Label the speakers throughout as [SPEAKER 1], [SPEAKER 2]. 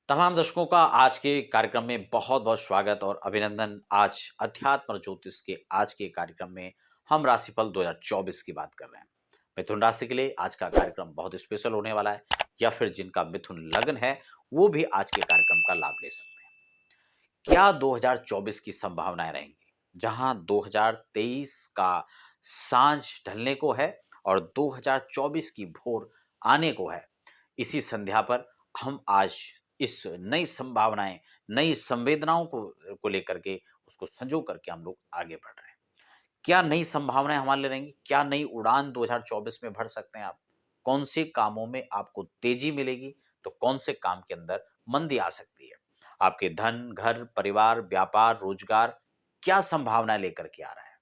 [SPEAKER 1] तमाम दर्शकों का आज के कार्यक्रम में बहुत-बहुत स्वागत और अभिनंदन। आज अध्यात्म और ज्योतिष के आज के कार्यक्रम में हम राशिफल 2024 की बात कर रहे हैं। मिथुन राशि के लिए आज का कार्यक्रम बहुत स्पेशल होने वाला है या फिर जिनका मिथुन लग्न है, वो भी आज के कार्यक्रम का लाभ ले सकते हैं। क्या 2024 की संभावनाएँ रहेंगी? जहाँ 2023 का साँझ ढलने को है और 2024 की भोर आने को है। इसी संध्या पर हम आज इस नई संभावनाएँ, नई संवेदनाओं को लेकर के उसको संजो करके हम लोग आगे बढ़ रहे हैं। क्या नई संभावनाएँ हमारे लिए रहेंगी? क्या नई उड़ान 2024 में भर सकते हैं आप? कौन से कामों में आपको तेज़ी मिलेगी, तो कौन से काम के अंदर मंदी आ सकती है? आपके धन, घर, परिवार, व्यापार, रोजगार क्या संभावनाएँ लेकर के आ रहा है?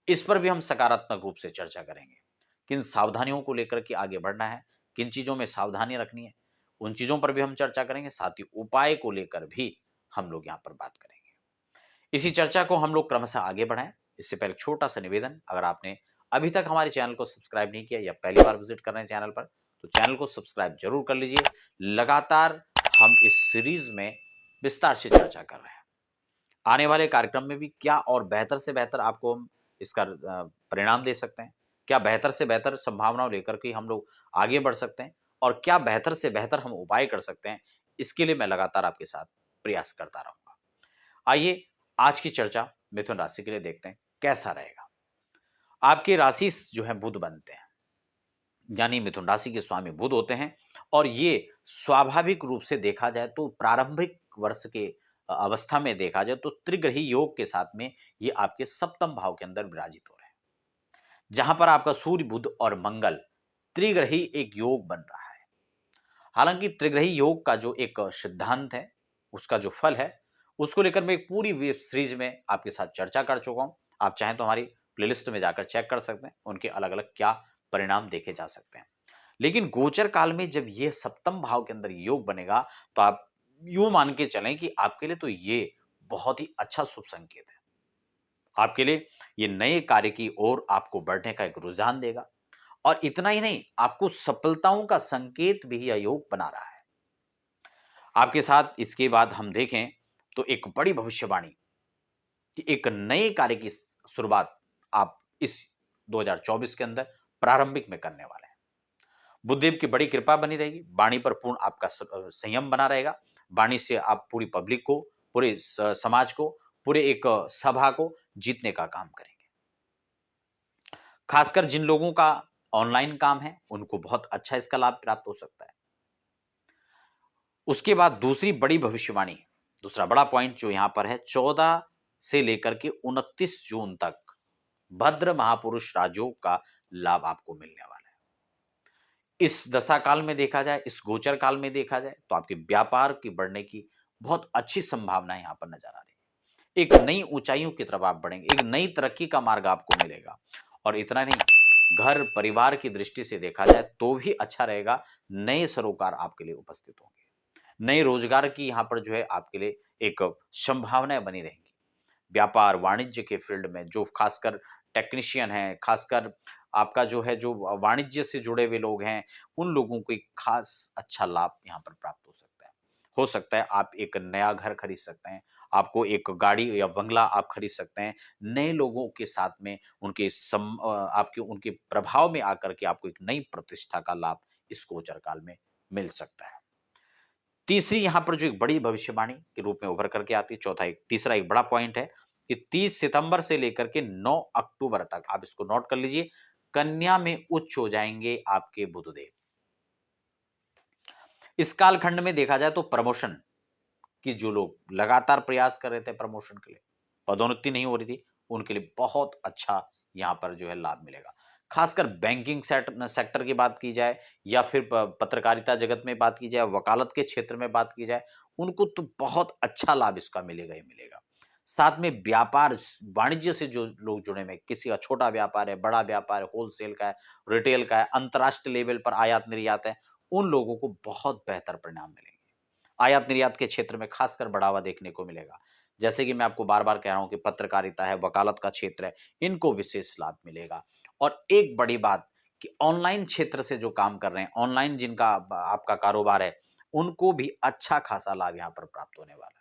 [SPEAKER 1] इस पर भी हम सकारात्मक रूप से चर्चा करेंगे। किन सावधानियों को लेकर के आगे बढ़ना है, किन चीज़ों में सावधानी रखनी है, उन चीज़ों पर भी हम चर्चा करेंगे, साथ ही उपाय को लेकर भी हम लोग यहाँ पर बात करेंगे। इसी चर्चा को हम लोग क्रमशः आगे बढ़ाएँ, इससे पहले छोटा-सा निवेदन, अगर आपने अभी तक हमारे चैनल को सब्सक्राइब नहीं किया या पहली बार विज़िट कर रहे हैं चैनल पर, तो चैनल को सब्सक्राइब ज़रूर कर लीजिए। लगातार हम इस सीरीज़ में विस्तार से चर्चा कर रहे हैं। आने वाले कार्यक्रम में भी क्या और बेहतर से बेहतर आपको हम इसका परिणाम दे सकते हैं? क्या बेहतर से बेहतर संभावनाओं लेकर के हम लोग आगे बढ़ सकते हैं? और क्या बेहतर से बेहतर हम उपाय कर सकते हैं? इसके लिए मैं लगातार आपके साथ प्रयास करता रहूँगा। आइए आज की चर्चा मिथुन राशि के लिए देखते हैं, कैसा रहेगा? आपकी राशि जो है बुध बनते हैं, यानी मिथुन राशि के स्वामी बुध होते हैं और ये स्वाभाविक रूप से देखा जाए तो प्रारंभिक वर्ष के अवस्था में देखा जाए तो त्रिग्रही योग के साथ में ये आपके सप्तम भाव के अंदर विराजित हो रहे हैं, जहां पर आपका सूर्य बुध और मंगल त्रिग्रही एक योग बन रहा है। हालांकि त्रिग्रही योग का जो एक सिद्धांत है, उसका जो फल है, उसको लेकर मैं एक पूरी वेब सीरीज में आपके साथ चर्चा कर चुका हूं। आप चाहें तो हमारी प्लेलिस्ट में जाकर चेक कर सकते हैं, उनके अलग अलग क्या परिणाम देखे जा सकते हैं। लेकिन गोचर काल में जब ये सप्तम भाव के अंदर योग बनेगा, तो आप यूं मान के चलें कि आपके लिए तो ये बहुत ही अच्छा शुभ संकेत है। आपके लिए ये नए कार्य की ओर आपको बढ़ने का एक रुझान देगा और इतना ही नहीं, आपको सफलताओं का संकेत भी यह योग बना रहा है। आपके साथ इसके बाद हम देखें तो एक बड़ी भविष्यवाणी कि एक नए कार्य की शुरुआत आप इस 2024 के अंदर प्रारंभिक में करने वाले हैं। बुद्धदेव की बड़ी कृपा बनी रहेगी, वाणी पर पूर्ण आपका संयम बना रहेगा। वाणी से आप पूरी पब्लिक को, पूरे समाज को, पूरे एक सभा को जीतने का काम करेंगे। खासकर जिन लोगों का ऑनलाइन काम है, उनको बहुत अच्छा इसका लाभ प्राप्त हो सकता है। उसके बाद दूसरी बड़ी भविष्यवाणी, दूसरा बड़ा पॉइंट जो यहां पर है, 14 से लेकर के 29 जून तक भद्र महापुरुष राजयोग का लाभ आपको मिलने वाला है। इस दशा काल में देखा जाए, इस गोचर काल में देखा जाए, तो आपके व्यापार की बढ़ने की बहुत अच्छी संभावना यहाँ पर नजर आ रही है। एक नई ऊंचाइयों की तरफ आप बढ़ेंगे, एक नई तरक्की का मार्ग आपको मिलेगा। और इतना नहीं, घर परिवार की दृष्टि से देखा जाए तो भी अच्छा रहेगा। नए सरोकार आपके लिए उपस्थित होंगे, नए रोजगार की यहाँ पर जो है आपके लिए एक संभावनाएं बनी रहेंगी। व्यापार वाणिज्य के फील्ड में जो खासकर टेक्नीशियन हैं, खासकर आपका जो है जो वाणिज्य से जुड़े हुए लोग हैं, उन लोगों को एक खास अच्छा लाभ यहाँ पर प्राप्त हो सकता है। हो सकता है आप एक नया घर खरीद सकते हैं, आपको एक गाड़ी या बंगला आप खरीद सकते हैं। नए लोगों के साथ में आपके उनके प्रभाव में आकर के आपको एक नई प्रतिष्ठा का लाभ इस गोचर काल में मिल सकता है। तीसरी यहाँ पर जो एक बड़ी भविष्यवाणी के रूप में उभर करके आती है, तीसरा एक बड़ा पॉइंट है कि 30 सितंबर से लेकर के 9 अक्टूबर तक, आप इसको नोट कर लीजिए, कन्या में उच्च हो जाएंगे आपके बुधदेव। इस कालखंड में देखा जाए तो प्रमोशन की जो लोग लगातार प्रयास कर रहे थे, प्रमोशन के लिए पदोन्नति नहीं हो रही थी, उनके लिए बहुत अच्छा यहाँ पर जो है लाभ मिलेगा। खासकर बैंकिंग सेक्टर की बात की जाए या फिर पत्रकारिता जगत में बात की जाए, वकालत के क्षेत्र में बात की जाए, उनको तो बहुत अच्छा लाभ इसका मिलेगा ही मिलेगा। साथ में व्यापार वाणिज्य से जो लोग जुड़े हुए हैं, किसी का छोटा व्यापार है, बड़ा व्यापार है, होलसेल का है, रिटेल का है, अंतर्राष्ट्रीय लेवल पर आयात निर्यात है, उन लोगों को बहुत बेहतर परिणाम मिलेंगे। आयात निर्यात के क्षेत्र में खासकर बढ़ावा देखने को मिलेगा। जैसे कि मैं आपको बार-बार कह रहा हूं कि पत्रकारिता है, वकालत का क्षेत्र है, इनको विशेष लाभ मिलेगा। और एक बड़ी बात कि ऑनलाइन क्षेत्र से जो काम कर रहे हैं, ऑनलाइन जिनका आपका कारोबार है, उनको भी अच्छा खासा लाभ यहाँ पर प्राप्त होने वाला है।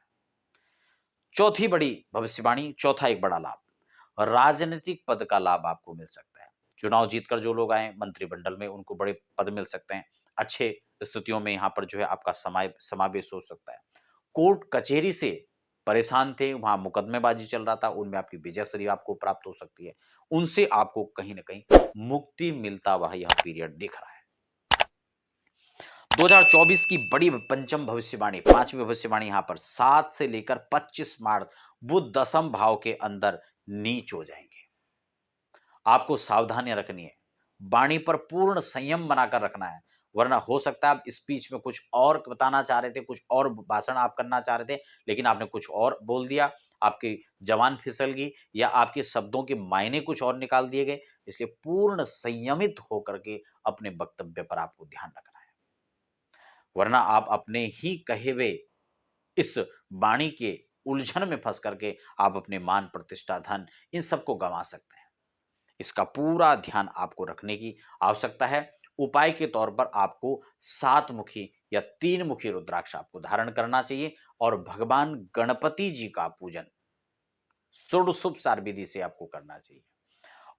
[SPEAKER 1] चौथी बड़ी भविष्यवाणी, चौथा एक बड़ा लाभ, राजनीतिक पद का लाभ आपको मिल सकता है। चुनाव जीतकर जो लोग आए मंत्रिमंडल में, उनको बड़े पद मिल सकते हैं। अच्छे स्थितियों में यहाँ पर जो है आपका समावेश हो सकता है। कोर्ट कचहरी से परेशान थे, वहां मुकदमेबाजी चल रहा था, उनमें आपकी विजयश्री आपको प्राप्त हो सकती है। उनसे आपको कहीं ना कहीं मुक्ति मिलता हुआ यह पीरियड दिख रहा है। 2024 की बड़ी पंचम भविष्यवाणी, पांचवी भविष्यवाणी यहां पर 7 से लेकर 25 मार्च बुध दशम भाव के अंदर नीच हो जाएंगे। आपको सावधानियां रखनी है, वाणी पर पूर्ण संयम बनाकर रखना है, वरना हो सकता है आप स्पीच में कुछ और बताना चाह रहे थे, कुछ और भाषण आप करना चाह रहे थे, लेकिन आपने कुछ और बोल दिया, आपकी जबान फिसल गई या आपके शब्दों के मायने कुछ और निकाल दिए गए। इसलिए पूर्ण संयमित होकर के अपने वक्तव्य पर आपको ध्यान रखना है, वरना आप अपने ही कहे हुए इस वाणी के उलझन में फंस करके आप अपने मान, प्रतिष्ठा, धन इन सबको गंवा सकते हैं। इसका पूरा ध्यान आपको रखने की आवश्यकता है। उपाय के तौर पर आपको 7 मुखी या 3 मुखी रुद्राक्ष आपको धारण करना चाहिए और भगवान गणपति जी का पूजन षोडशोपचार सार विधि से आपको करना चाहिए।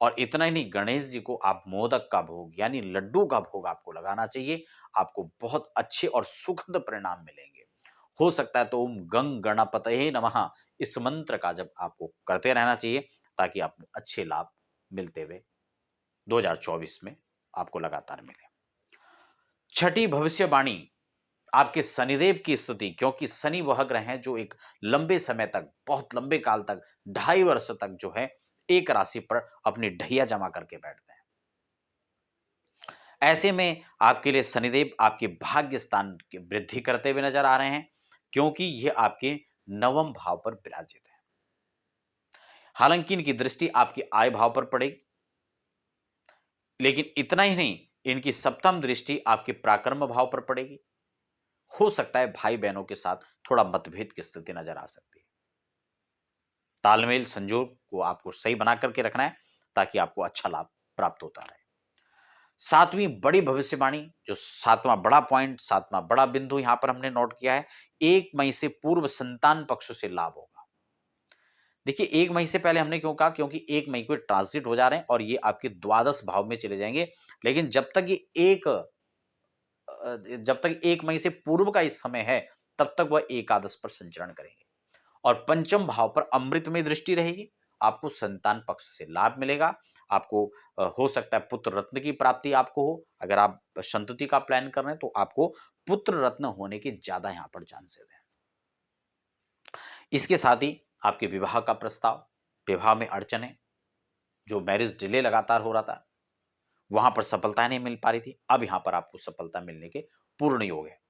[SPEAKER 1] और इतना ही नहीं, गणेश जी को आप मोदक का भोग यानी लड्डू का भोग आपको लगाना चाहिए। आपको बहुत अच्छे और सुखद परिणाम मिलेंगे। हो सकता है तो ओम गंग गणपतये नमः इस मंत्र का जब आपको करते रहना चाहिए, ताकि आपको अच्छे लाभ मिलते हुए 2024 में आपको लगातार मिले। छठी भविष्यवाणी, आपके शनिदेव की स्तुति, क्योंकि शनि वह ग्रह हैं जो एक लंबे समय तक, बहुत लंबे काल तक, 2.5 वर्ष तक जो है एक राशि पर अपनी ढैया जमा करके बैठते हैं। ऐसे में आपके लिए शनिदेव आपके भाग्य स्थान की वृद्धि करते हुए नजर आ रहे हैं, क्योंकि यह आपके नवम भाव पर विराजित है। हालांकि इनकी दृष्टि आपकी आय भाव पर पड़ेगी, लेकिन इतना ही नहीं, इनकी सप्तम दृष्टि आपके पराक्रम भाव पर पड़ेगी। हो सकता है भाई बहनों के साथ थोड़ा मतभेद की स्थिति नजर आ सकती है। तालमेल संजोग को आपको सही बना करके रखना है, ताकि आपको अच्छा लाभ प्राप्त होता रहे। सातवीं बड़ी भविष्यवाणी, जो सातवां बड़ा पॉइंट, सातवां बड़ा बिंदु यहां पर हमने नोट किया है, 1 मई से पूर्व संतान पक्ष से लाभ होगा। देखिए 1 मई से पहले हमने क्यों कहा, क्योंकि 1 मई को ट्रांजिट हो जा रहे हैं और ये आपके द्वादश भाव में चले जाएंगे। लेकिन जब तक 1 मई से पूर्व का इस समय है, तब तक वह एकादश पर संचरण करेंगे और पंचम भाव पर अमृत में दृष्टि रहेगी। आपको संतान पक्ष से लाभ मिलेगा। आपको हो सकता है पुत्र रत्न की प्राप्ति आपको हो। अगर आप संतति का प्लान कर रहे हैं तो आपको पुत्र रत्न होने के ज्यादा यहां पर चांसेस हैं। इसके साथ ही आपके विवाह का प्रस्ताव, विवाह में अड़चने, जो मैरिज डिले लगातार हो रहा था, वहां पर सफलता नहीं मिल पा रही थी, अब यहां पर आपको सफलता मिलने के पूर्ण योग है।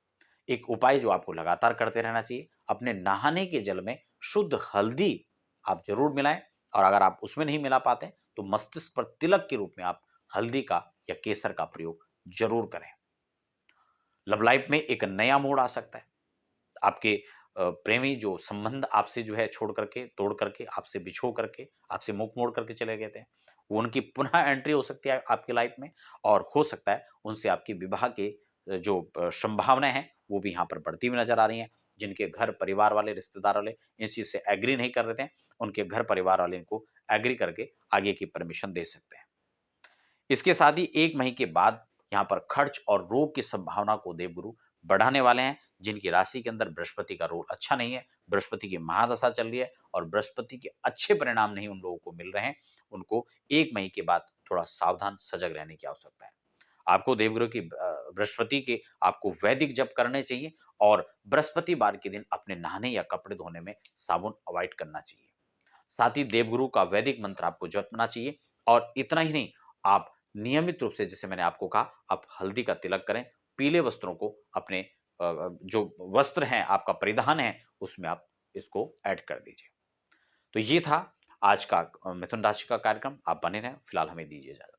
[SPEAKER 1] एक उपाय जो आपको लगातार करते रहना चाहिए, अपने नहाने के जल में शुद्ध हल्दी आप जरूर मिलाएं, और अगर आप उसमें नहीं मिला पाते तो मस्तिष्क पर तिलक के रूप में आप हल्दी का या केसर का प्रयोग जरूर करें। लव लाइफ में एक नया मोड़ आ सकता है। आपके प्रेमी जो संबंध आपसे जो है छोड़ करके, तोड़ करके, आपसे बिछो करके, आपसे मुख मोड़ करके चले गए थे, वो उनकी पुनः एंट्री हो सकती है आपकी लाइफ में, और हो सकता है उनसे आपकी विवाह के जो संभावनाएं हैं वो भी यहाँ पर बढ़ती हुई नजर आ रही हैं। जिनके घर परिवार वाले, रिश्तेदार वाले इस चीज से एग्री नहीं कर रहे थे, उनके घर परिवार वाले इनको एग्री करके आगे की परमिशन दे सकते हैं। इसके साथ ही 1 महीने के बाद यहाँ पर खर्च और रोग की संभावना को देवगुरु बढ़ाने वाले हैं। जिनकी राशि के अंदर बृहस्पति का रोल अच्छा नहीं है, बृहस्पति की महादशा चल रही है और बृहस्पति के अच्छे परिणाम नहीं उन लोगों को मिल रहे हैं, उनको 1 मई के बाद थोड़ा सावधान सजग रहने की आवश्यकता है। आपको देवगुरु की बृहस्पति के आपको वैदिक जप करने चाहिए, और बृहस्पतिवार के दिन अपने नहाने या कपड़े धोने में साबुन अवॉइड करना चाहिए। साथ ही देवगुरु का वैदिक मंत्र आपको जपना चाहिए। और इतना ही नहीं, आप नियमित रूप से, जैसे मैंने आपको कहा, आप हल्दी का तिलक करें, पीले वस्त्रों को अपने जो वस्त्र हैं आपका परिधान है उसमें आप इसको ऐड कर दीजिए। तो ये था आज का मिथुन राशि का कार्यक्रम। आप बने रहें। फिलहाल हमें दीजिए इजाजत।